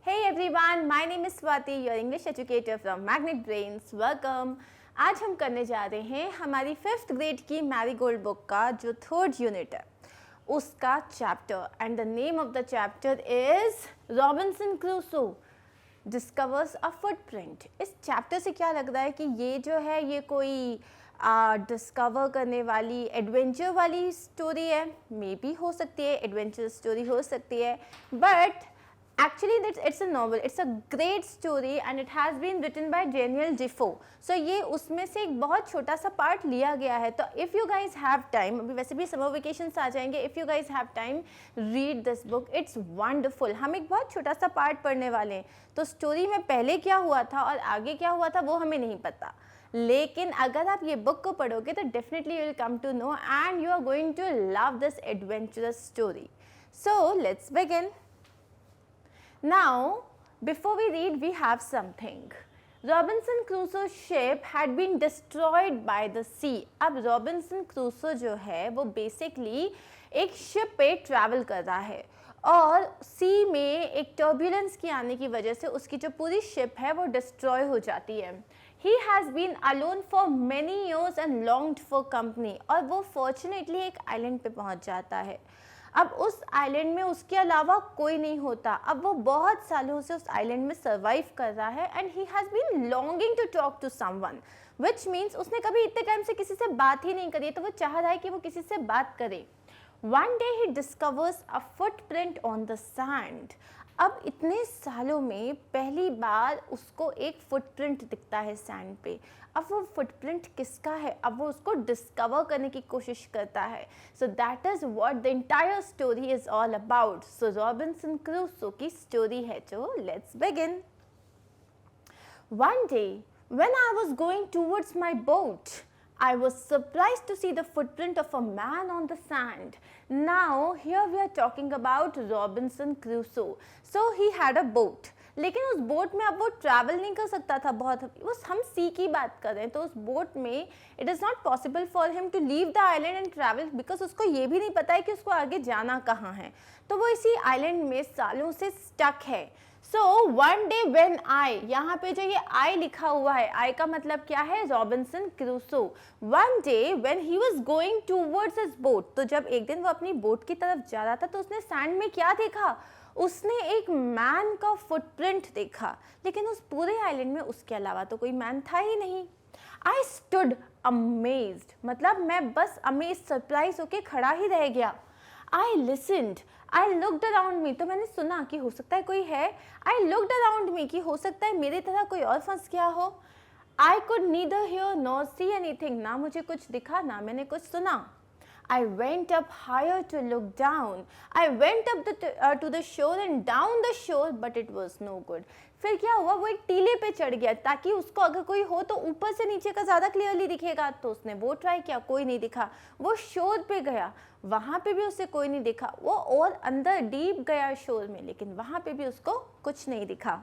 Hey everyone, my name is Swati, your English educator from Magnet Brains. Welcome. आज हम करने जा रहे हैं हमारी 5th ग्रेड की मैरीगोल्ड बुक का जो 3rd यूनिट है उसका chapter, and the name of the chapter is Robinson Crusoe discovers a footprint. इस चैप्टर से क्या लग रहा है कि ये जो है ये कोई डिस्कवर करने वाली एडवेंचर वाली स्टोरी है। मे बी हो सकती है, एडवेंचर स्टोरी हो सकती है, but actually it's a novel, it's a great story and it has been written by Daniel Defoe. So ये उसमें से एक बहुत छोटा सा पार्ट लिया गया है। तो if you guys have time, अभी वैसे भी समर वेकेशंस आ जाएंगे, if you guys have time read this book, it's wonderful. हम एक बहुत छोटा सा पार्ट पढ़ने वाले हैं, तो स्टोरी में पहले क्या हुआ था और आगे क्या हुआ था वो हमें नहीं पता, लेकिन अगर आप ये बुक को पढ़ोगे तो definitely you will come to know and you are going to love this adventurous story. So let's begin. Now, before we read, we have something. Robinson Crusoe's ship had been destroyed by the sea. अब Robinson Crusoe जो है वो basically एक ship पे travel कर रहा है और sea में एक turbulence की आने की वजह से उसकी जो पूरी ship है वो destroy हो जाती है. He has been alone for many years and longed for company. और वो fortunately एक island पे पहुंच जाता है. अब उस आइलैंड में उसके अलावा कोई नहीं होता. अब वो बहुत सालों से उस आइलैंड में सर्वाइव कर रहा है and he has been longing to talk to someone, which means उसने कभी इतने टाइम से किसी से बात ही नहीं करी, तो वो चाह रहा है कि वो किसी से बात करे. One day he discovers a footprint on the sand. अब इतने सालों में पहली बार उसको एक फुटप्रिंट दिखता है सैंड पे. अब वो फुटप्रिंट किसका है, अब वो उसको डिस्कवर करने की कोशिश करता है. So that is what the entire story is all about. So Robinson Crusoe की स्टोरी है. जो let's begin. One day when I was going towards my boat, I was surprised to see the footprint of a man on the sand. Now, here we are talking about Robinson Crusoe. So, he had a boat. लेकिन उस boat में अब वो travel नहीं कर सकता था. बहुत वो हम सी की बात कर रहे हैं, तो उस बोट में it is not possible for him to leave the island and travel, because उसको ये भी नहीं पता है कि उसको आगे जाना कहाँ है. तो वो इसी आइलैंड में सालों से स्टक है. So one day when I, यहाँ पे जो ये आई लिखा हुआ है, आई का मतलब क्या है, Robinson Crusoe. One day when he was going towards his boat, तो जब एक दिन वो अपनी बोट की तरफ जा रहा था तो उसने सैंड में क्या देखा, उसने एक मैन का फुटप्रिंट देखा. लेकिन उस पूरे आइलैंड में उसके अलावा तो कोई मैन था ही नहीं. आई स्टूड अमेज्ड, मतलब मैं बस अमेज सरप्राइज होके खड़ा ही रह गया. I listened, I looked around me, तो मैंने सुना कि हो सकता है कोई है. आई लुक्ड अराउंड मी, कि हो सकता है मेरी तरह कोई और फंस गया हो. I could neither here nor see anything, ना मुझे कुछ दिखा ना मैंने कुछ सुना. I went up higher to look down. I went up to the shore and down the shore, but it was no good. फिर क्या हुआ, वो एक टीले पे चढ़ गया ताकि उसको अगर कोई हो तो ऊपर से नीचे का ज़्यादा क्लियरली दिखेगा. तो उसने वो ट्राई किया, कोई नहीं दिखा. वो शोर पे गया, वहाँ पे भी उसे कोई नहीं दिखा. वो और अंदर डीप गया शोर में, लेकिन वहाँ पे भी उसको कुछ नहीं दिखा.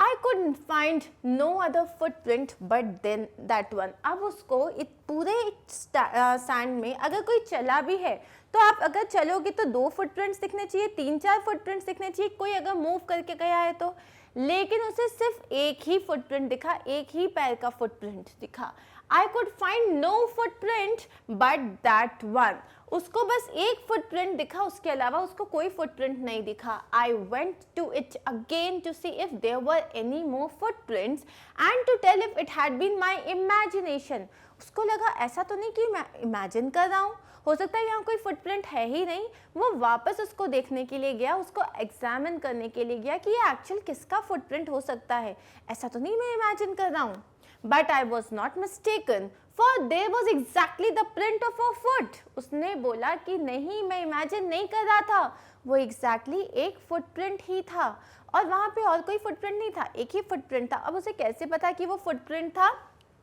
I couldn't find no other footprint but then that one. अब उसको पूरे सैंड में अगर कोई चला भी है तो आप अगर चलोगे तो 2 फुटप्रिंट्स दिखने चाहिए, 3-4 फुटप्रिंट्स दिखने चाहिए, कोई अगर मूव करके गया है तो. लेकिन उसे सिर्फ एक ही फुटप्रिंट दिखा, एक ही पैर का फुटप्रिंट दिखा. I could find no footprint but that one. उसको बस एक फुटप्रिंट दिखा, उसके अलावा उसको कोई फुटप्रिंट नहीं दिखा. I went to it again to see if there were any more footprints and to tell if it had been my imagination. उसको लगा ऐसा तो नहीं कि मैं इमेजिन कर रहा हूँ, हो सकता है यहाँ कोई फुटप्रिंट है ही नहीं. वो वापस उसको देखने के लिए गया, उसको एग्जामिन करने के लिए गया कि ये एक्चुअल किसका फुटप्रिंट हो सकता है, ऐसा तो नहीं मैं इमेजिन कर रहा हूँ. But I was not mistaken, for there was exactly the print of a foot. उसने बोला कि नहीं मैं इमेजिन नहीं कर रहा था, वो exactly एक फुटप्रिंट ही था और वहाँ पे और कोई फुटप्रिंट नहीं था, एक ही फुटप्रिंट था. अब उसे कैसे पता कि वो फुटप्रिंट था,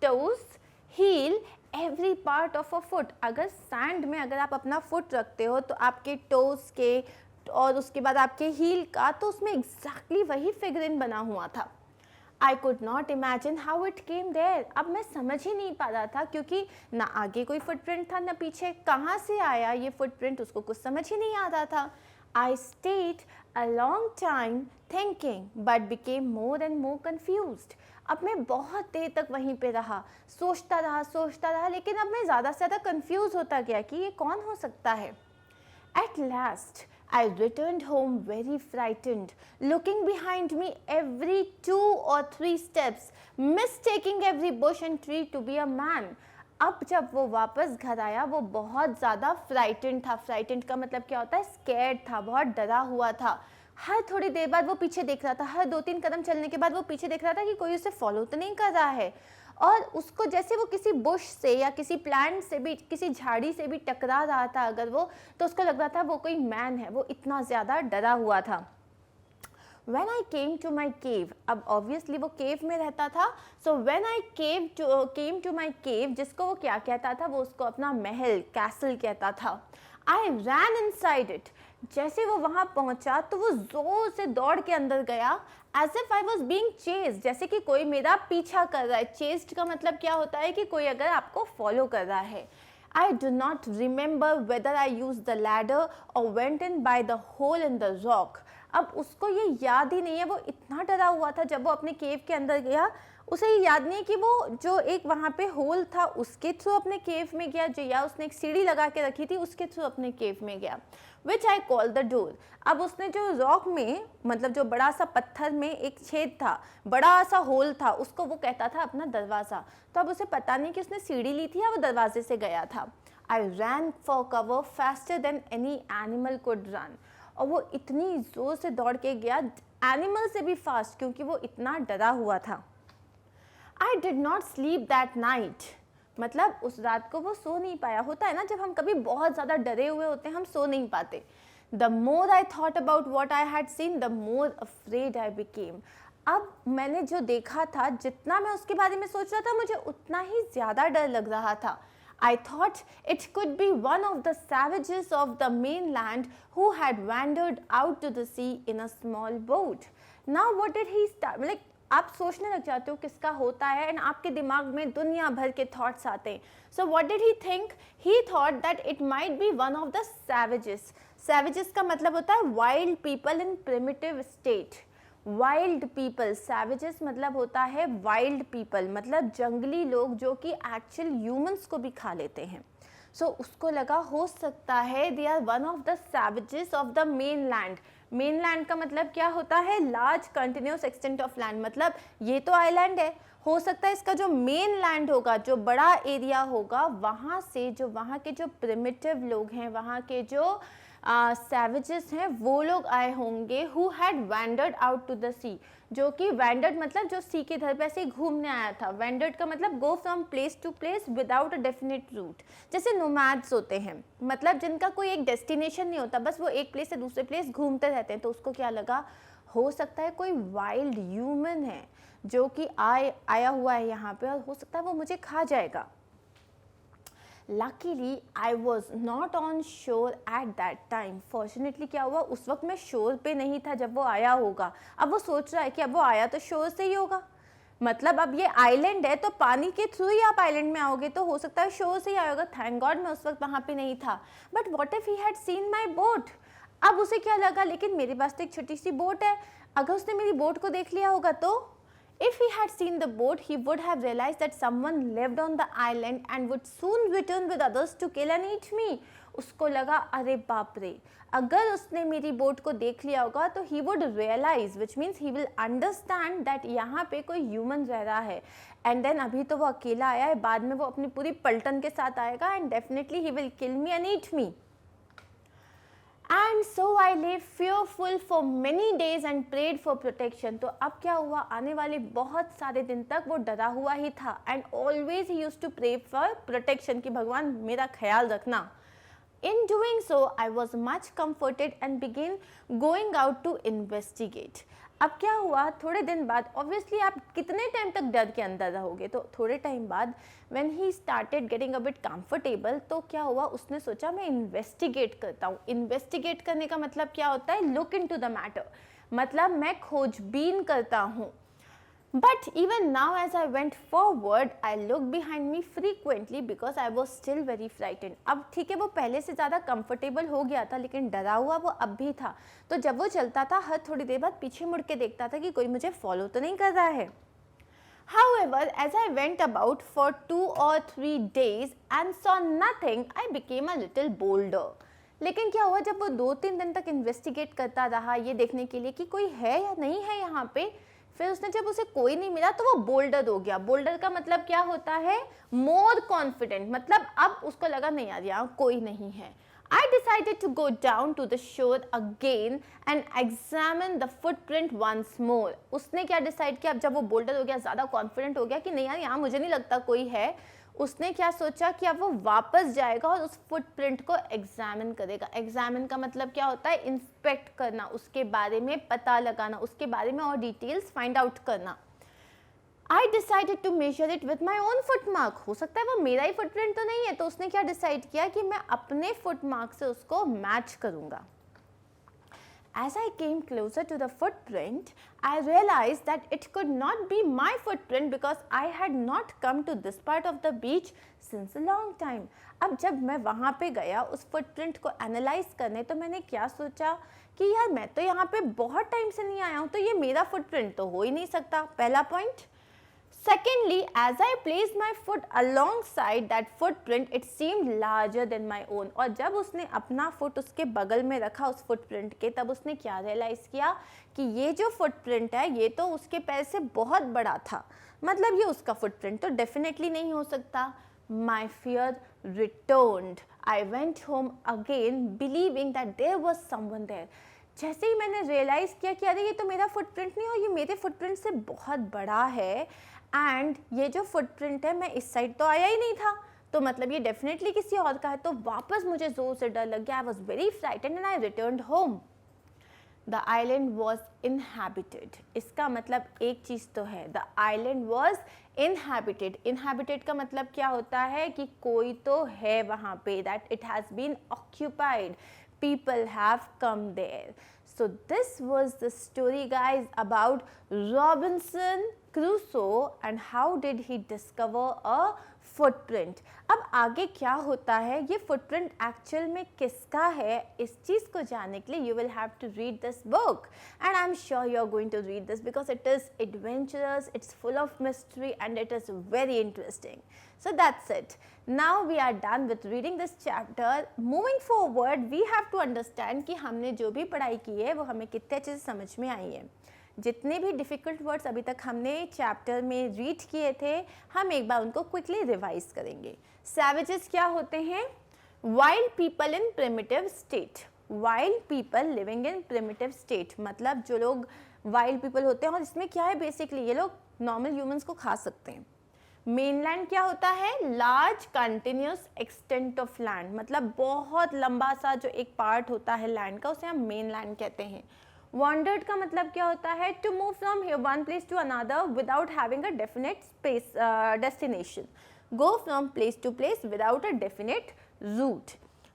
toes, heel, every part of a foot. अगर सैंड में अगर आप अपना फुट रखते हो तो आपके टोस के और उसके बाद आपके हील का, तो उसमें exactly वही फिगरिन बना हुआ था. I could not imagine how it came there. अब मैं समझ ही नहीं पा रहा था क्योंकि ना आगे कोई फुटप्रिंट था ना पीछे, कहाँ से आया ये फुटप्रिंट उसको कुछ समझ ही नहीं आ रहा था. I stayed a long time thinking but became more and more confused. अब मैं बहुत देर तक वहीं पे रहा, सोचता रहा, लेकिन अब मैं ज़्यादा से ज़्यादा कंफ्यूज होता गया कि ये कौन हो सकता है. At last, I returned home very frightened, looking behind me every 2 or 3 steps, mistaking every bush and tree to be a man. अब जब वो वापस घर आया वो बहुत ज़्यादा फ्राइटेंड था. फ्राइटेंड का मतलब क्या होता है? स्कैर्ड था, बहुत डरा हुआ था. हर थोड़ी देर बाद वो पीछे देख रहा था, हर 2-3 कदम चलने के बाद वो पीछे देख रहा था कि कोई उसे फॉलो तो नहीं कर रहा है. और उसको जैसे वो किसी बुश से या किसी प्लांट से भी, किसी झाड़ी से भी टकरा रहा था अगर वो, तो उसको लग रहा था वो कोई मैन है. वो इतना ज़्यादा डरा हुआ था. When I came to my cave, अब obviously वो केव में रहता था. So when I came to my cave, जिसको वो क्या कहता था? वो उसको अपना महल, कैसल कहता था. I ran inside it. जैसे वो वहाँ पहुँचा तो वो जोर से दौड़ के अंदर गया. As if I was being chased, जैसे कि कोई मेरा पीछा कर रहा है. Chased का मतलब क्या होता है? कि कोई अगर आपको फॉलो कर रहा है. I do not remember whether I used the ladder or went in by the hole in the rock. अब उसको ये याद ही नहीं है. वो इतना डरा हुआ था जब वो अपने केव के अंदर गया. उसे ये याद नहीं है कि वो जो एक वहाँ पे होल था उसके थ्रू अपने केव में गया, जो या उसने एक सीढ़ी लगा के रखी थी उसके थ्रू अपने केव में गया. विच आई कॉल द डोर. अब उसने जो रॉक में, मतलब जो बड़ा सा पत्थर में एक छेद था, बड़ा सा होल था, उसको वो कहता था अपना दरवाज़ा. तो अब उसे पता नहीं कि उसने सीढ़ी ली थी या वो दरवाजे से गया था. I ran for cover faster than any animal could run. और वो इतनी जोर से दौड़ के गया, एनिमल से भी फास्ट, क्योंकि वो इतना डरा हुआ था. I did not sleep that night. मतलब उस रात को वो सो नहीं पाया. होता है ना, जब हम कभी बहुत ज़्यादा डरे हुए होते हैं हम सो नहीं पाते. The more I thought about what I had seen the more afraid I became. अब मैंने जो देखा था, जितना मैं उसके बारे में सोच रहा था, मुझे उतना ही ज़्यादा डर लग रहा था. I thought it could be one of the savages of the mainland who had wandered out to the sea in a small boat. Now what did he start? Like आप सोचने लग जाते हो किसका होता है, एंड आपके दिमाग में दुनिया भर के थॉट्स आते हैं. So what did he think? He thought that it might be one of the savages. Savages का मतलब होता है wild people in primitive state. Wild people, savages मतलब होता है वाइल्ड पीपल, मतलब जंगली लोग जो कि एक्चुअल ह्यूमंस को भी खा लेते हैं. सो उसको लगा हो सकता है they are one of the savages of the mainland. Mainland का मतलब क्या होता है? Large continuous extent of land. मतलब ये तो आइलैंड है, हो सकता है इसका जो मेन लैंड होगा, जो बड़ा एरिया होगा, वहाँ से जो वहाँ के जो प्रिमिटिव लोग हैं, वहाँ के जो सैवेजेस हैं, वो लोग आए होंगे. Who had wandered out to the sea. जो कि वैंडर्ड मतलब जो सी के धर पे ऐसे घूमने आया था. वैंडर्ड का मतलब go from place to place without a definite route. जैसे नोमैड्स होते हैं, मतलब जिनका कोई एक डेस्टिनेशन नहीं होता, बस वो एक प्लेस से दूसरे प्लेस घूमते रहते हैं. तो उसको क्या लगा, हो सकता है कोई वाइल्ड ह्यूमन है जो कि आया हुआ है यहाँ पे, और हो सकता है वो मुझे खा जाएगा. Luckily, I was not on shore at that time. Fortunately क्या हुआ, उस वक्त मैं शोर पे नहीं था जब वो आया होगा. अब वो सोच रहा है कि अब वो आया तो शोर से ही होगा, मतलब अब ये आइलैंड है तो पानी के थ्रू ही आप आइलैंड में आओगे, तो हो सकता है शोर से ही आया होगा. थैंक गॉड मैं उस वक्त वहाँ पे नहीं था. But what if he had seen my boat. अब उसे क्या लगा, लेकिन मेरे पास तो एक छोटी सी बोट है, अगर उसने मेरी बोट को देख लिया होगा तो. If he had seen the boat, he would have realized that someone lived on the island and would soon return with others to kill and eat me. उसको लगा अरे बाप रे, अगर उसने मेरी बोट को देख लिया होगा तो he would realize, which means he will understand that यहाँ पे कोई ह्यूमन रह रहा है. एंड देन अभी तो वो अकेला आया है, बाद में वो अपनी पूरी पलटन के साथ आएगा and definitely he will kill me and eat me. And so I lay fearful for many days and prayed for protection. तो अब क्या हुआ, आने वाले बहुत सारे दिन तक वो डरा हुआ ही था. And always he used to pray for protection, कि भगवान मेरा ख्याल रखना. In doing so, I was much comforted and began going out to investigate. अब क्या हुआ, थोड़े दिन बाद, ऑब्वियसली आप कितने टाइम तक डर के अंदर रहोगे, तो थोड़े टाइम बाद when he started getting a bit comfortable, तो क्या हुआ, उसने सोचा मैं इन्वेस्टिगेट करता हूँ. इन्वेस्टिगेट करने का मतलब क्या होता है, लुक इनटू द मैटर, मतलब मैं खोजबीन करता हूँ. But even now as I went forward, I looked behind me frequently because I was still very frightened. अब ठीक है, वो पहले से ज़्यादा कंफर्टेबल हो गया था, लेकिन डरा हुआ वो अब भी था. तो जब वो चलता था, हर थोड़ी देर बाद पीछे मुड़ के देखता था कि कोई मुझे फॉलो तो नहीं कर रहा है. However, as I went about for 2 or 3 days and saw nothing, I became a little bolder. लेकिन क्या हुआ, जब वो 2-3 दिन तक इन्वेस्टिगेट करता रहा ये देखने के लिए कि कोई है या नहीं है यहाँ पे, फिर उसने जब उसे कोई नहीं मिला तो वो बोल्डर हो गया. बोल्डर का मतलब क्या होता है, मोर कॉन्फिडेंट. मतलब अब उसको लगा नहीं यार यहाँ कोई नहीं है. I decided to go down to the shore again and examine the footprint once more. उसने क्या डिसाइड किया, अब जब वो बोल्डर हो गया, ज़्यादा कॉन्फिडेंट हो गया कि नहीं यार यहाँ मुझे नहीं लगता कोई है, उसने क्या सोचा कि अब वो वापस जाएगा और उस फुटप्रिंट को एग्जामिन करेगा. एग्जामिन का मतलब क्या होता है, इंस्पेक्ट करना, उसके बारे में पता लगाना, उसके बारे में और डिटेल्स फाइंड आउट करना. I decided to measure it with my own footmark. हो सकता है वो मेरा ही फुटप्रिंट तो नहीं है, तो उसने क्या डिसाइड किया कि मैं अपने फुटमार्क से उसको मैच करूंगा. As I came closer to the footprint, I realized that it could not be my footprint because I had not come to this part of the beach since a long time. अब जब मैं वहाँ पे गया उस footprint को analyse करने, तो मैंने क्या सोचा कि यार मैं तो यहाँ पे बहुत टाइम से नहीं आया हूँ, तो ये मेरा फुटप्रिंट तो हो ही नहीं सकता. पहला point. Secondly, as I placed my foot alongside that footprint, it seemed larger than my own. और जब उसने अपना फुट उसके बगल में रखा उस फुटप्रिंट के, तब उसने क्या रियलाइज़ किया कि ये जो फुटप्रिंट है ये तो उसके पैर से बहुत बड़ा था. मतलब ये उसका फुटप्रिंट तो डेफिनेटली नहीं हो सकता. My fear returned. I went home again, believing that there was someone there. जैसे ही मैंने रियलाइज़ किया कि अरे ये तो मेरा फुटप्रिंट नहीं और ये मेरे फुटप्रिंट से बहुत बड़ा है, एंड ये जो फुटप्रिंट है मैं इस साइड तो आया ही नहीं था, तो मतलब ये डेफिनेटली किसी और का है. तो वापस मुझे ज़ोर से डर लग गया. आई was very frightened and I returned home. The island was inhabited. इसका मतलब एक चीज़ तो है, the island was inhabited. Inhabited का मतलब क्या होता है कि कोई तो है वहाँ पे, that it has been occupied, people have come there. So this was the story guys about Robinson Crusoe and how did he discover a footprint. अब आगे क्या होता है, ये footprint actual में किसका है, इस चीज़ को जानने के लिए you will have to read this book, and I'm sure you're going to read this because it is adventurous, it's full of mystery and it is very interesting. So that's it. Now we are done with reading this chapter. Moving forward, we have to understand कि हमने जो भी पढ़ाई की है वो हमें कितने अच्छे से समझ में आई है. जितने भी डिफ़िकल्ट वर्ड्स अभी तक हमने चैप्टर में रीड किए थे, हम एक बार उनको क्विकली रिवाइज करेंगे. सैवेजेस क्या होते हैं? Wild people in primitive state. Wild people living in primitive state मतलब जो लोग वाइल्ड पीपल होते हैं, और इसमें क्या है बेसिकली ये लोग नॉर्मल ह्यूमंस को खा सकते हैं. मेनलैंड क्या होता है? Large continuous extent of land, मतलब बहुत लंबा सा जो एक पार्ट होता है लैंड का, उसे हम मेनलैंड कहते हैं. वॉन्डर्ड का मतलब क्या होता है? To move from one place to another without having a definite space destination. Go from place to place without a definite route.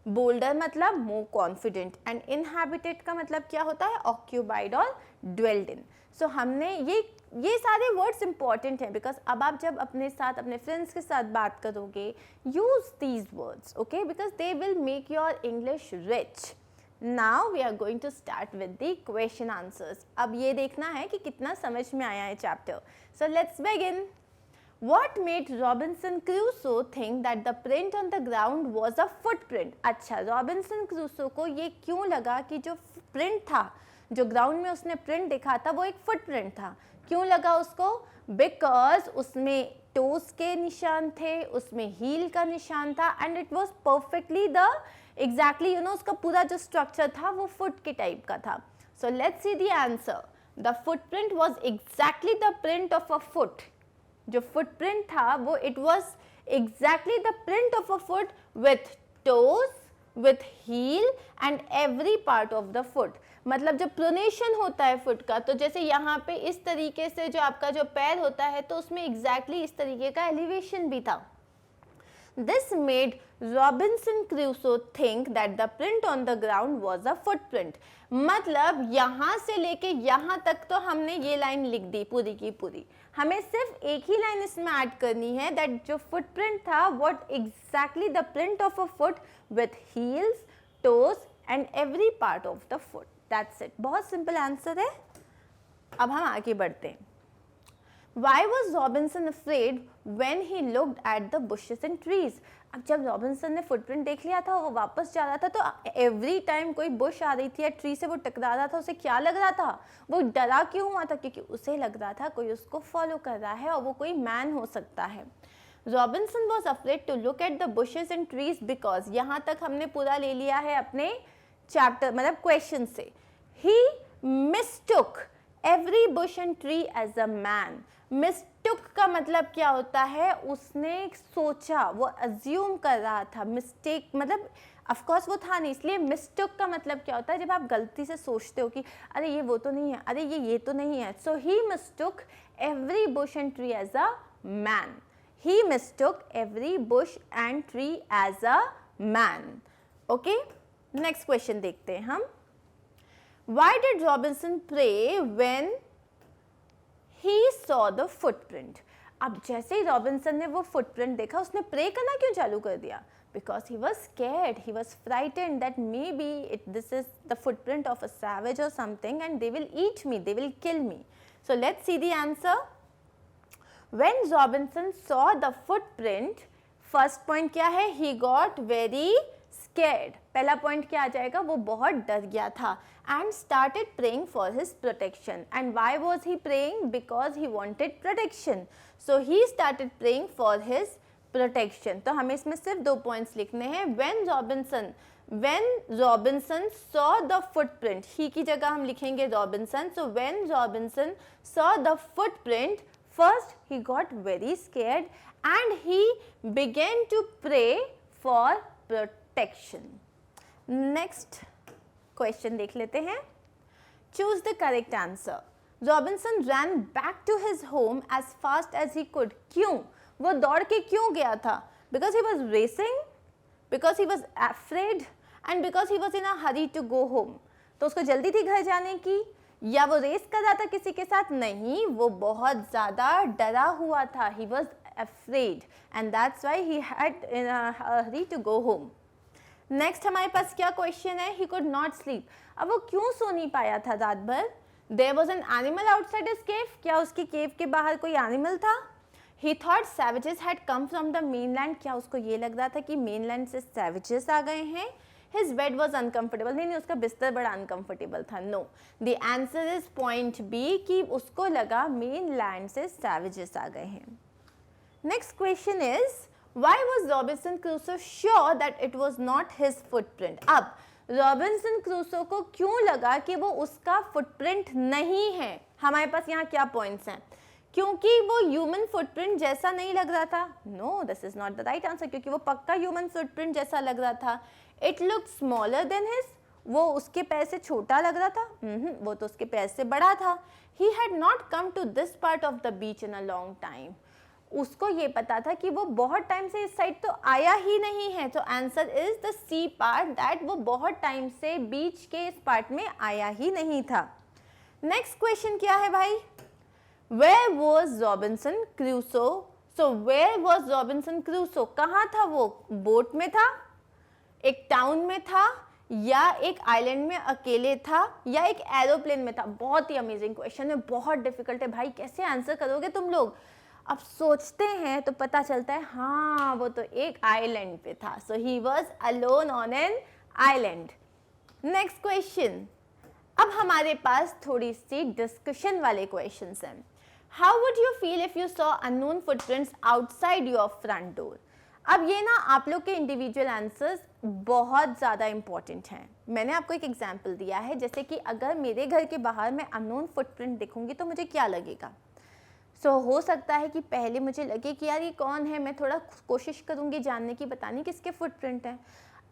Bolder मतलब मोर कॉन्फिडेंट, एंड इनहैबिटेड का मतलब क्या होता है? ऑक्यूपाइड और ड्वेल्ड इन. सो हमने ये सारे वर्ड्स इंपॉर्टेंट हैं बिकॉज अब आप जब अपने साथ अपने फ्रेंड्स के साथ बात करोगे, use these words, okay, because they will make your English rich. Now we are going to start with the question answers. अब ये देखना है कि कितना समझ में आया है chapter. So let's begin. What made Robinson Crusoe think that the print on the ground was a footprint? अच्छा, रॉबिन्सन क्रूसो को ये क्यों लगा कि जो प्रिंट था, जो ग्राउंड में उसने प्रिंट देखा था, वो एक फुटप्रिंट था. क्यों लगा उसको? बिकॉज उसमें टोस के निशान थे, उसमें हील का निशान था, and it was perfectly the exactly उसका पूरा जो स्ट्रक्चर था वो फुट के टाइप का था. So let's see the answer. The footprint was exactly the print of a foot. जो फुटप्रिंट था वो it was exactly the print of a foot with toes, with heel and every part of the foot. मतलब जब pronation होता है foot का, तो जैसे यहाँ पे इस तरीके से जो आपका जो पैर होता है, तो उसमें एग्जैक्टली इस तरीके का एलिवेशन भी था. This made Robinson Crusoe think that the print on the ground was a footprint. मतलब यहाँ से लेके यहाँ तक तो हमने ये लाइन लिख दी पूरी की पूरी, हमें सिर्फ एक ही लाइन इसमें ऐड करनी है, दैट जो फुटप्रिंट था what exactly the print of a foot with heels, toes and every part of the foot. That's it. बहुत सिंपल आंसर है. अब हम आगे बढ़ते हैं. Why was Robinson afraid when he looked at the bushes and trees? अब जब Robinson ने फुटप्रिंट देख लिया था, वो वापस जा रहा था, तो एवरी टाइम कोई बुश आ रही थी या ट्री से वो टकरा रहा था, उसे क्या लग रहा था? वो डरा क्यों हुआ था? क्योंकि उसे लग रहा था कोई उसको फॉलो कर रहा है और वो कोई मैन हो सकता है. Robinson was afraid to look at the bushes and trees because, यहाँ तक हमने पूरा ले लिया है अपने चैप्टर मतलब क्वेश्चन से. He mistook every bush and tree as a man. Mistook का मतलब क्या होता है? उसने सोचा, वो अज्यूम कर रहा था. मिस्टेक मतलब ऑफकोर्स वो था नहीं, इसलिए मिस्टुक का मतलब क्या होता है? जब आप गलती से सोचते हो कि अरे ये वो तो नहीं है, अरे ये तो नहीं है. So he mistook every bush and tree as a man. He mistook every bush and tree as a man. Okay, next question देखते हैं हम. Why did Robinson pray when he saw the footprint? अब जैसे ही Robinson ने वो footprint देखा, उसने pray करना क्यों चालू कर दिया? Because he was scared, he was frightened that maybe this is the footprint of a savage or something and they will eat me, they will kill me. So let's see the answer. When Robinson saw the footprint, first point क्या है? He got very scared. पहला point क्या आ जाएगा? वो बहुत डर गया था. And started praying for his protection. And why was he praying? Because he wanted protection. So he started praying for his protection. तो हमें इसमें सिर्फ 2 पॉइंट्स लिखने हैं. When Robinson saw the footprint, he की जगह हम लिखेंगे Robinson. So when Robinson saw the footprint, first he got very scared and he began to pray for protection. Next question देख लेते हैं. Choose the correct answer. Robinson ran back to his home as fast as he could. क्यों? वो दौड़ के क्यों गया था? Because he was racing, because he was afraid and because he was in a hurry to go home. तो उसको जल्दी थी घर जाने की, या वो रेस कर रहा था किसी के साथ? नहीं, वो बहुत ज़्यादा डरा हुआ था. He was afraid and that's why he had in a hurry to go home. Next हमारे पास क्या क्वेश्चन है? He could not sleep. अब वो क्यों सो नहीं पाया था रात भर? There was an animal outside his cave. क्या उसकी केव के बाहर कोई एनिमल था? He thought savages had come from the mainland. क्या उसको ये लग रहा था कि मेनलैंड से सैवेजेस आ गए हैं? His bed was uncomfortable. नहीं, उसका बिस्तर बड़ा अनकम्फर्टेबल था. No, the answer is point B कि उसको लगा मेनलैंड से सैवेजेस आ गए हैं. Next question is, Why was Robinson Crusoe sure that it was not his footprint? अब रॉबिन्सन क्रूसो को क्यों लगा कि वो उसका फुटप्रिंट नहीं है? हमारे पास यहाँ क्या पॉइंट्स हैं? क्योंकि वो ह्यूमन फुटप्रिंट जैसा नहीं लग रहा था. No, this is not the right answer. क्योंकि वो पक्का ह्यूमन फुटप्रिंट जैसा लग रहा था. It looked smaller than his. वो उसके पैर से छोटा लग रहा था. वो तो उसके पैर से बड़ा था. He had not come to this part of the beach in a long time. उसको ये पता था कि वो बहुत टाइम से इस साइड तो आया ही नहीं है. तो answer is the C part, that वो बहुत टाइम से बीच के इस पार्ट में आया ही नहीं था. नेक्स्ट क्वेश्चन क्या है भाई? Where was Robinson Crusoe? So where was Robinson Crusoe? कहाँ था वो? बोट में था, एक टाउन में था, या एक आइलैंड में अकेले था, या एक एरोप्लेन में था? बहुत ही अमेजिंग क्वेश्चन है, बहुत डिफिकल्ट है भाई. कैसे आंसर करोगे तुम लोग? अब सोचते हैं तो पता चलता है हाँ वो तो एक आइलैंड पे था. So he was alone on an island. Next question. अब हमारे पास थोड़ी सी डिस्कशन वाले क्वेश्चंस हैं. How would you feel if you saw unknown footprints outside your front door? अब ये ना आप लोग के इंडिविजुअल आंसर्स बहुत ज़्यादा इंपॉर्टेंट हैं. मैंने आपको एक एग्जाम्पल दिया है, जैसे कि अगर मेरे घर के बाहर मैं अननोन फुटप्रिंट देखूंगी तो मुझे क्या लगेगा? हो सकता है कि पहले मुझे लगे कि यार ये कौन है, मैं थोड़ा कोशिश करूँगी जानने की, बताने किसके फुटप्रिंट हैं.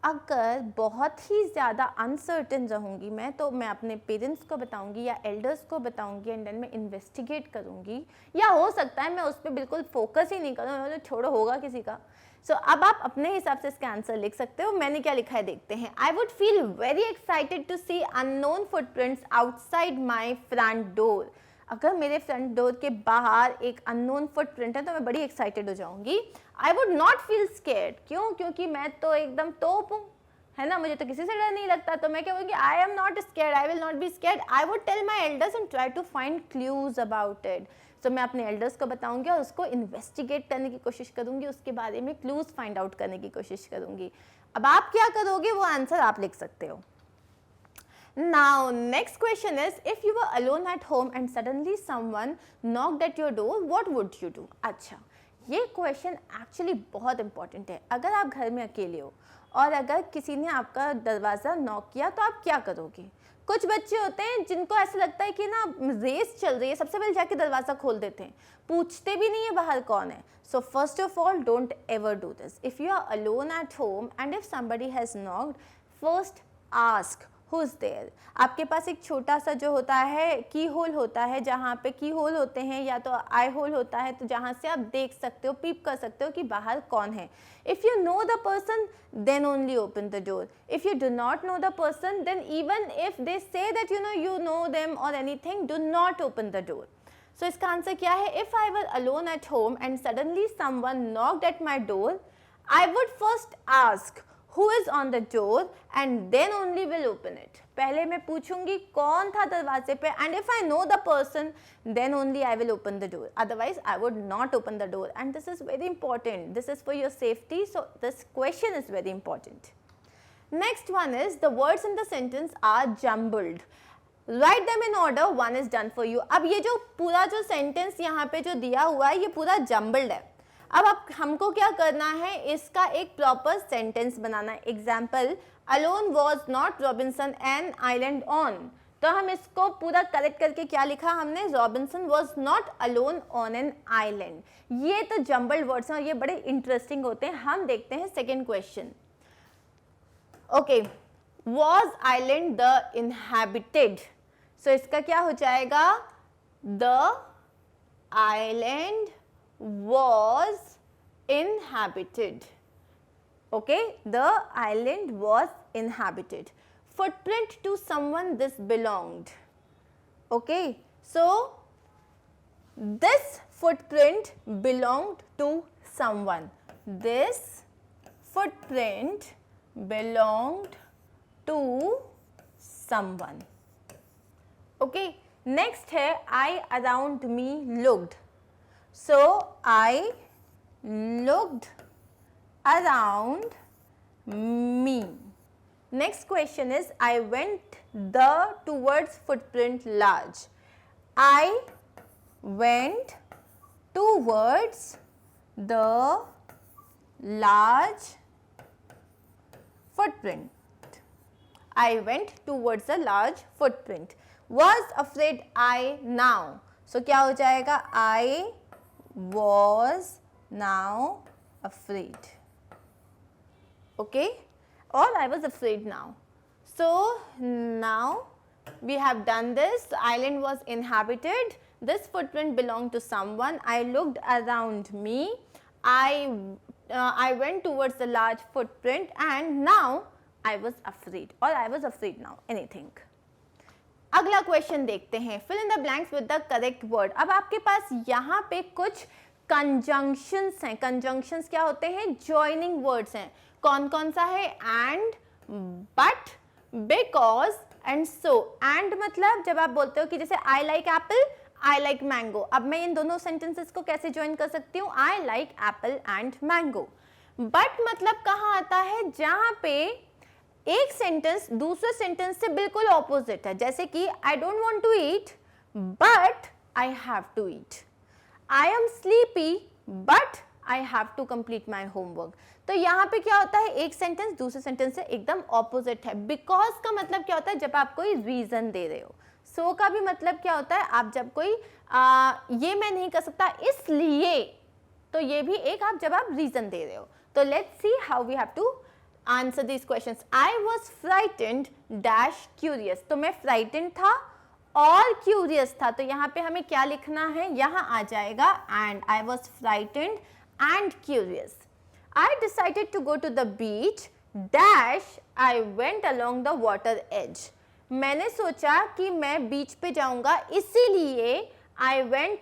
अगर बहुत ही ज़्यादा अनसर्टेन रहूँगी मैं, तो मैं अपने पेरेंट्स को बताऊँगी या एल्डर्स को बताऊँगी एंड देन मैं इन्वेस्टिगेट करूँगी, या हो सकता है मैं उस पर बिल्कुल फोकस ही नहीं करूँ, तो छोड़ो होगा किसी का। सो अब आप अपने हिसाब से इसका आंसर लिख सकते हो। मैंने क्या लिखा है देखते हैं। I would feel very excited to see unknown footprints outside my front door. अगर मेरे फ्रंट डोर के बाहर एक अननोन फुटप्रिंट है तो मैं बड़ी एक्साइटेड हो जाऊंगी। I would not feel scared, क्यों? क्योंकि मैं तो एकदम तोप हूँ, है ना, मुझे तो किसी से डर नहीं लगता। तो मैं क्या बोलूँगी, I am not scared, I will not be scared. I would tell my elders and try to find clues about it. तो मैं अपने एल्डर्स को बताऊंगी और उसको इन्वेस्टिगेट करने की कोशिश करूंगी, उसके बारे में क्लूज फाइंड आउट करने की कोशिश करूंगी। अब आप क्या करोगे वो आंसर आप लिख सकते हो। Now next question is, if you were alone at home and suddenly someone knocked at your door, what would you do? अच्छा, ये क्वेश्चन एक्चुअली बहुत इंपॉर्टेंट है। अगर आप घर में अकेले हो और अगर किसी ने आपका दरवाज़ा नॉक किया तो आप क्या करोगे? कुछ बच्चे होते हैं जिनको ऐसा लगता है कि ना रेस चल रही है, सबसे पहले जाके दरवाज़ा खोल देते हैं, पूछते भी नहीं है बाहर कौन है। So first of all, don't ever do this. If you are alone at home and if somebody has knocked, first ask who is there. आपके पास एक छोटा सा जो होता है की होल होता है, जहाँ पे की होल होते हैं या तो आई होल होता है, तो जहाँ से आप देख सकते हो, पीप कर सकते हो कि बाहर कौन है। If you know the person then only open the door. If you do not know the person, then even if they say that you know them or anything, do not open the door. So इसका answer क्या है? If I were alone at home and suddenly someone knocked at my door, I would first ask who is on the door and then only will open it. पहले मैं पूछूंगी कौन था दरवाजे पे, and if I know the person, then only I will open the door. Otherwise, I would not open the door. And this is very important. This is for your safety. So this question is very important. Next one is, the words in the sentence are jumbled. Write them in order. One is done for you. अब ये जो पूरा जो sentence यहाँ पे जो दिया हुआ है, ये पूरा jumbled है। अब आप हमको क्या करना है, इसका एक प्रॉपर सेंटेंस बनाना है। Example, alone was not Robinson an island on. तो हम इसको पूरा करेक्ट करके क्या लिखा हमने, Robinson was not alone on an island. ये तो जम्बल्ड वर्ड्स हैं और ये बड़े इंटरेस्टिंग होते हैं। हम देखते हैं second question. Okay, was island the inhabited. So इसका क्या हो जाएगा, the island was inhabited. Okay, the island was inhabited. Footprint to someone this belonged. Okay, so this footprint belonged to someone. This footprint belonged to someone. Okay, next है, I around me looked. So I looked around me. Next question is, I went the towards footprint large. I went towards the large footprint. I went towards the large footprint. Was afraid I now. So क्या हो जाएगा, I was now afraid. Okay, or I was afraid now. So now we have done this. The island was inhabited. This footprint belonged to someone. I looked around me. I went towards the large footprint, and now I was afraid, or I was afraid now. Anything. अगला question देखते हैं, fill in the blanks with the correct word. अब आपके पास यहाँ पे कुछ conjunctions हैं। Conjunctions क्या होते हैं, जॉइनिंग वर्ड्स हैं। कौन कौन सा है, and, but, because and so. And मतलब जब आप बोलते हो कि जैसे I like Apple, I like mango, अब मैं इन दोनों सेंटेंसेस को कैसे ज्वाइन कर सकती हूँ, I like Apple and mango. But मतलब कहाँ आता है, जहाँ पे एक सेंटेंस दूसरे सेंटेंस से बिल्कुल ऑपोजिट है, जैसे कि I don't want to eat but I have to eat, I am sleepy but I have to complete my homework. तो यहाँ पे क्या होता है, एक सेंटेंस दूसरे सेंटेंस से एकदम ऑपोजिट है। बिकॉज का मतलब क्या होता है, जब आप कोई रीजन दे रहे हो। सो का भी मतलब क्या होता है, आप जब कोई ये मैं नहीं कर सकता इसलिए, तो ये भी एक आप जब आप रीजन दे रहे हो। तो let's see how we have to answer this questions. I was frightened dash curious, तो मैं फ्राइटेंड था और क्यूरियस था, तो यहाँ पे हमें क्या लिखना है, यहाँ आ जाएगा and. I was frightened and curious. I decided to go to the beach dash I went along the water edge, मैंने सोचा कि मैं बीच पे जाऊंगा इसीलिए आई वेंट,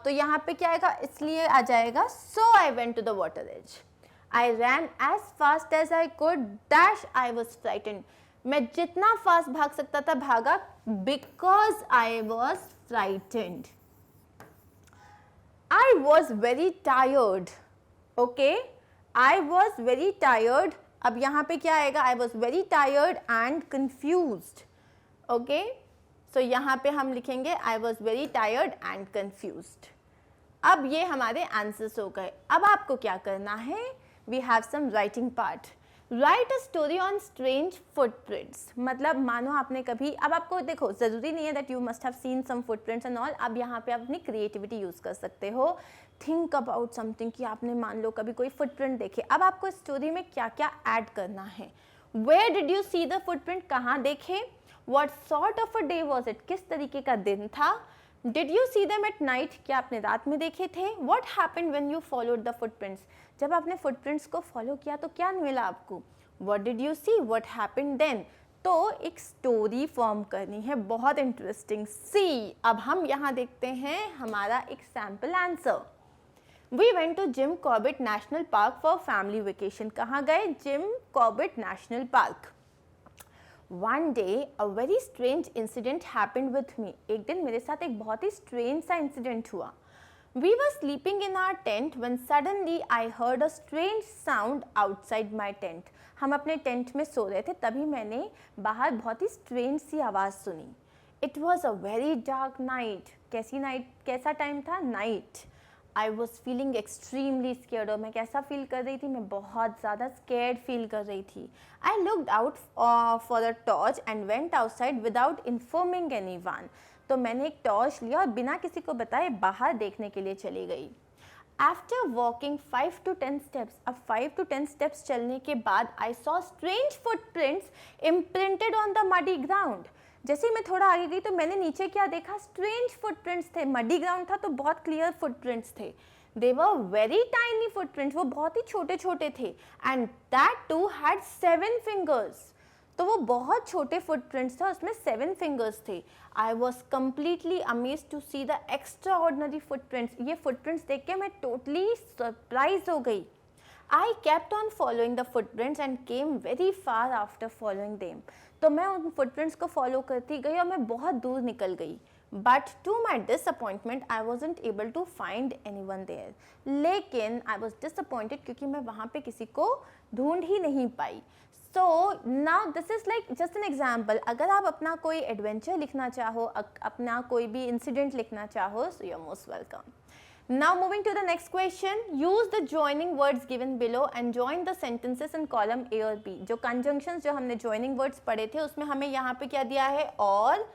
तो यहाँ पे क्या आएगा, इसलिए आ जाएगा so I went to the water edge. I ran as fast as I could dash I was frightened, मैं जितना फास्ट भाग सकता था भागा because I was frightened. I was very tired, okay, I was very tired, अब यहाँ पे क्या आएगा, I was very tired and confused, okay, so यहाँ पे हम लिखेंगे I was very tired and confused. अब ये हमारे आंसर्स हो गए। अब आपको क्या करना है, we have some writing part. Write a story on strange footprints, मतलब मानो आपने कभी, अब आपको देखो ज़रूरी नहीं है that you must have seen some footprints and all, अब यहाँ पे आप अपनी क्रिएटिविटी यूज़ कर सकते हो। थिंक अबाउट समथिंग कि आपने मान लो कभी कोई फुटप्रिंट देखे, अब आपको स्टोरी में क्या क्या ऐड करना है। Where did you see the footprint, कहाँ देखे, what sort of a day was it, किस तरीके का दिन था, did you see them at night, क्या आपने रात में देखे थे, what happened when you followed the footprints, जब आपने फुटप्रिंट्स को फॉलो किया तो क्या मिला आपको, what did you see, what happened then. तो एक स्टोरी फॉर्म करनी है, बहुत इंटरेस्टिंग। सी, अब हम यहाँ देखते हैं हमारा एक sample answer. We went to Jim Corbett National Park for family vacation, कहाँ गए, Jim Corbett National Park. One day a very strange incident happened with me, एक दिन मेरे साथ एक बहुत ही strange सा incident हुआ। We were sleeping in our tent when suddenly I heard a strange sound outside my tent, हम अपने टेंट में सो रहे थे, तभी मैंने बाहर बहुत ही strange सी आवाज़ सुनी। It was a very dark night, कैसी नाइट, कैसा टाइम था, night. I was feeling extremely scared, और मैं कैसा फील कर रही थी, मैं बहुत ज़्यादा scared फील कर रही थी। I looked out for a torch and went outside without informing anyone, तो मैंने एक टॉर्च लिया और बिना किसी को बताए बाहर देखने के लिए चली गई। After walking 5 to 10 steps, अब 5 to 10 steps चलने के बाद I saw strange footprints imprinted on the muddy ground, जैसे ही मैं थोड़ा आगे गई तो मैंने नीचे क्या देखा, स्ट्रेंज फुटप्रिंट्स थे, मडी ग्राउंड था तो बहुत क्लियर फुटप्रिंट्स थे। They were very tiny footprints, वो बहुत ही छोटे छोटे थे, and that too had 7 fingers, तो वो बहुत छोटे फुटप्रिंट्स थे, उसमें 7 फिंगर्स थे। I was completely amazed to see the extra ordinary footprints, ये फुटप्रिंट्स देख के मैं टोटली सरप्राइज हो गई। I kept on following the footprints and came very far after following them. तो मैं उन footprints को follow करती गई और मैं बहुत दूर निकल गई। But to my disappointment, I wasn't able to find anyone there. लेकिन I was disappointed क्योंकि मैं वहाँ पे किसी को ढूंढ ही नहीं पाई। So now this is like just an example. अगर आप अपना कोई adventure लिखना चाहो, अपना कोई भी incident लिखना चाहो, so you're most welcome. Now moving to the next question, use the joining words given below and join the sentences in column A और B. जो conjunctions जो हमने joining words पढ़े थे उसमें हमें यहाँ पे क्या दिया है, और,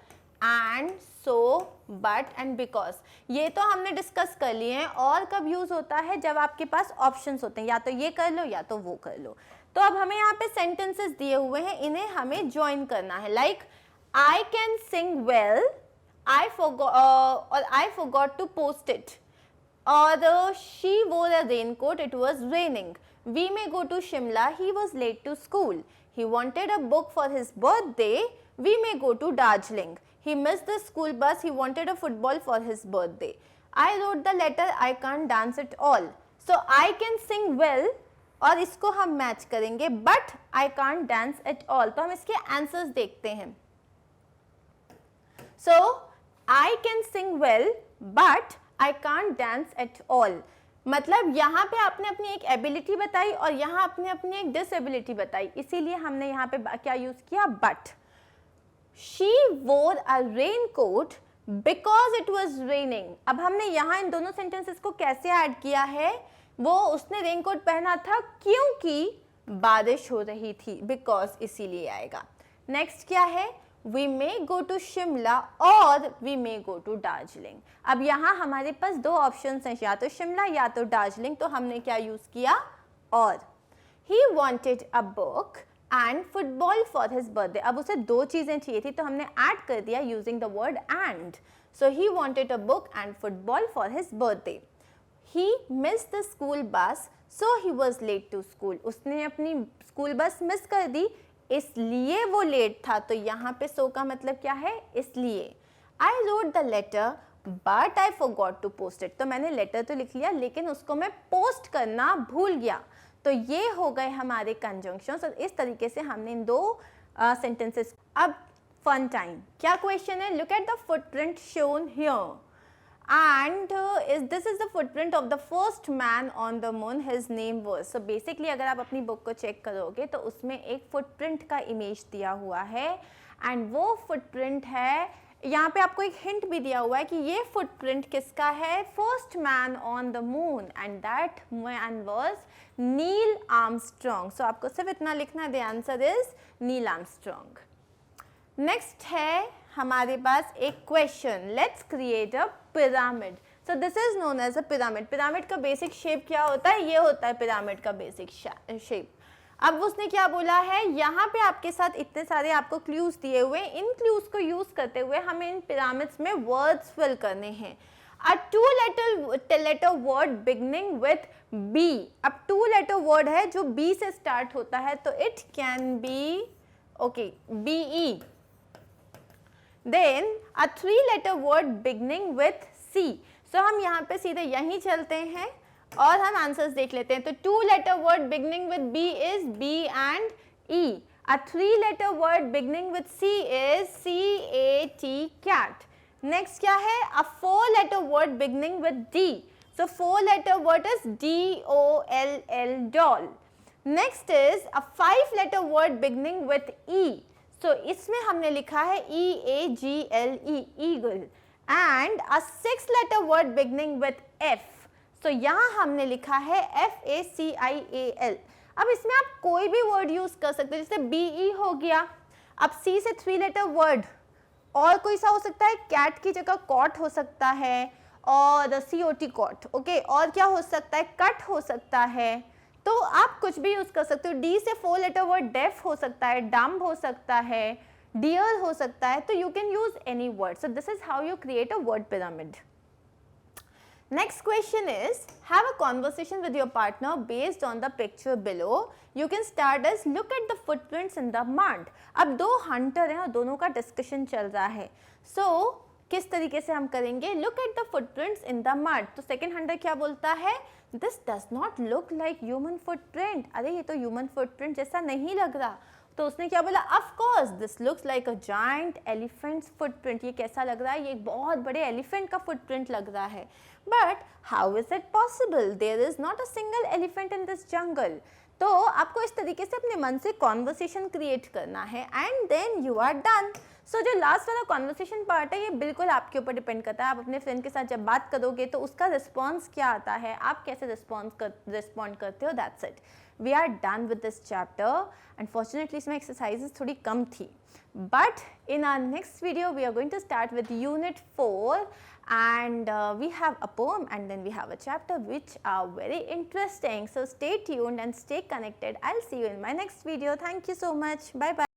and, so, but and because, ये तो हमने डिस्कस कर लिए हैं। और कब यूज होता है, जब आपके पास ऑप्शंस होते हैं, या तो ये कर लो या तो वो कर लो। तो अब हमें यहाँ पे सेंटेंसेस दिए हुए हैं, इन्हें हमें ज्वाइन करना है। Like I can sing well, I forgot to post it, or she wore a raincoat, it was raining. We may go to Shimla, he was late to school. He wanted a book for his birthday, we may go to Darjeeling. He missed the school bus, he wanted a football for his birthday. I wrote the letter, I can't dance at all. So I can sing well, और इसको हम match करेंगे, but I can't dance at all. तो हम इसके answers देखते हैं. So I can sing well, but I can't dance at all. मतलब यहाँ पे आपने अपनी एक एबिलिटी बताई और यहाँ आपने अपनी एक डिसेबिलिटी बताई, इसीलिए हमने यहाँ पे क्या यूज किया, but. She wore a raincoat because it was raining. अब हमने यहाँ इन दोनों सेंटेंसेस को कैसे ऐड किया है, वो उसने रेनकोट पहना था क्योंकि बारिश हो रही थी, बिकॉज इसीलिए आएगा. नेक्स्ट क्या है, we may go to Shimla और we may go to Darjeeling. अब यहाँ हमारे पास दो ऑप्शंस हैं, या तो शिमला या तो दार्जिलिंग, तो हमने क्या यूज किया, और. he wanted a book and football for his birthday. अब उसे दो चीज़ें चाहिए थी तो हमने ऐड कर दिया using the word and. So he wanted a book and football for his birthday. He missed the school bus so he was late to school. उसने अपनी स्कूल बस मिस कर दी इसलिए वो लेट था. तो यहाँ पे so का मतलब क्या है? इसलिए. I wrote the letter but I forgot to post it. तो मैंने लेटर तो लिख लिया लेकिन उसको मैं पोस्ट करना भूल गया. तो ये हो गए हमारे कंजंक्शंस और इस तरीके से हमने इन दो सेंटेंसेस. अब फन टाइम. क्या क्वेश्चन है? Look at the footprint shown here and this is the footprint of the first man on the moon. His name was. So basically अगर आप अपनी बुक को चेक करोगे तो उसमें एक फुटप्रिंट का इमेज दिया हुआ है एंड वो फुटप्रिंट है. यहाँ पे आपको एक हिंट भी दिया हुआ है कि ये फुटप्रिंट किसका है? First man on the moon and that man was Neil Armstrong. So आपको सिर्फ इतना लिखना है. The answer is Neil Armstrong. Next है हमारे पास एक question. Let's create a pyramid. So this is known as a pyramid. Pyramid का बेसिक शेप क्या होता है? ये होता है पिरामिड का बेसिक शेप. अब उसने क्या बोला है? यहाँ पे आपके साथ इतने सारे आपको क्लूज दिए हुए. इन क्लूज को यूज करते हुए हमें इन पिरामिड्स में वर्ड्स फिल करने हैं. A two letter word beginning with B. अब टू लेटर वर्ड है जो बी से स्टार्ट होता है तो it can be okay BE. Then a three letter word beginning with C. So हम यहाँ पे सीधे यहीं चलते हैं और हम आंसर्स देख लेते हैं. तो two letter word beginning with B is B and E. A three letter word beginning with C is CAT cat. Next क्या है? A four letter word beginning with D. So four letter word is DOLL doll. Next is a five letter word beginning with E. So इसमें हमने लिखा है EAGLE eagle and a six letter word beginning with F. So यहाँ हमने लिखा है FACIAL. अब इसमें आप कोई भी वर्ड यूज कर सकते हो. जैसे BE हो गया. अब C से थ्री लेटर वर्ड और कोई सा हो सकता है? कैट की जगह कॉट हो सकता है और COT कॉट. ओके और क्या हो सकता है? कट हो सकता है. तो आप कुछ भी यूज कर सकते हो. डी से फोर लेटर वर्ड डेफ हो सकता है, डम्ब हो सकता है, डियर हो सकता है. तो you can use any word. So this is how you create a word pyramid. Next question is have a conversation with your partner based on the picture below. You can start as look at the footprints in the mud. अब दो Hunter हैं और दोनों का discussion चल रहा है. सो किस तरीके से हम करेंगे? Look at the footprints in the mud. तो सेकंड हंटर क्या बोलता है? This does not look like human footprint. अरे ये तो ह्यूमन फुटप्रिंट जैसा नहीं लग रहा. तो उसने क्या बोला? Of course this looks like a giant elephants footprint. ये कैसा लग रहा है? ये एक बहुत बड़े एलिफेंट का फुटप्रिंट लग रहा है. But how is it possible? There is not a single elephant in this jungle. तो आपको इस तरीके से अपने मन से कॉन्वर्सेशन क्रिएट करना है and then you are done. So जो लास्ट वाला कॉन्वर्सेशन पार्ट है ये बिल्कुल आपके ऊपर डिपेंड करता है. आप अपने फ्रेंड के साथ जब बात करोगे तो उसका रिस्पॉन्स क्या आता है, आप कैसे रिस्पॉन्ड करते हो. That's it. We are done with this chapter. Unfortunately इसमें एक्सरसाइजेस थोड़ी कम थी. But in our next video we are going to start with unit 4 and we have a poem and then we have a chapter which are very interesting. So stay tuned and stay connected. I'll see you in my next video. Thank you so much. Bye bye.